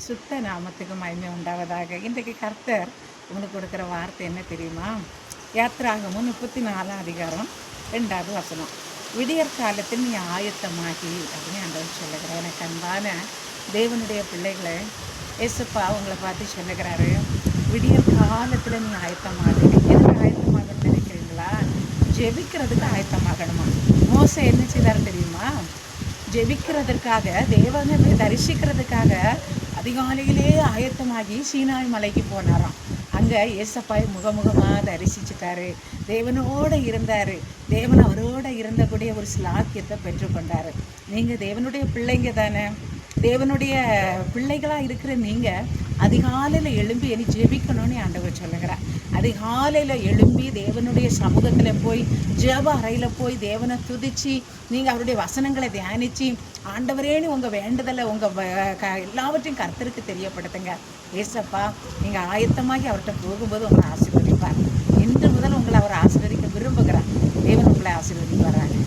சுத்த நாமத்துக்கு மகிமை உண்டாவதாக. இன்றைக்கு கர்த்தர் உங்களுக்கு கொடுக்குற வார்த்தை என்ன தெரியுமா? யாத்திராகமும் 34ஆம் அதிகாரம் 2வது வசனம். விடியற் காலத்தில் நீ ஆயத்தமாகி அப்படின்னு ஆண்டவர் சொல்லுகிறார். எனக்கு அன்பான தேவனுடைய பிள்ளைகளை ஏசப்பா உங்களை பார்த்து சொல்லுகிறாரு, விடியற் காலத்தில் நீ ஆயத்தமாகு. எதுக்கு ஆயத்தமாகணும்னு நினைக்கிறீங்களா? ஜெபிக்கிறதுக்கு ஆயத்தமாகணுமா? மோசே என்ன செய்தார் தெரியுமா? ஜெபிக்கிறதுக்காக, தேவனை தரிசிக்கிறதுக்காக அதிகாலையிலே ஆயத்தமாகி சீனாய் மலைக்கு போனாராம். அங்கே ஏசப்பாய் முகமுகமாக தரிசிச்சுட்டாரு, தேவனோடு இருந்தார், தேவன் அவரோடு இருந்தக்கூடிய ஒரு ஸ்லாக்கியத்தை பெற்றுக்கொண்டார். நீங்கள் தேவனுடைய பிள்ளைங்க தானே? தேவனுடைய பிள்ளைகளாக இருக்கிற நீங்கள் அதிகாலையில் எழும்பி இனி ஜெபிக்கணும்னு ஆண்டவர் சொல்லுகிறார். அதிகாலையில் எழும்பி தேவனுடைய சமூகத்தில் போய் ஜெப அறையில் போய் தேவனை துதித்து நீங்கள் அவருடைய வசனங்களை தியானித்து ஆண்டவரேன்னு உங்கள் வேண்டுதலை உங்கள் எல்லாவற்றையும் கர்த்தருக்கு தெரியப்படுத்துங்க. ஏசப்பா நீங்கள் ஆயத்தமாகி அவர்கிட்ட போகும்போது உங்களை ஆசீர்வதிப்பார். இன்று முதல் உங்களை அவர் ஆசீர்வதிக்க விரும்புகிறார். தேவன் உங்களை ஆசீர்வதிப்பாராங்க.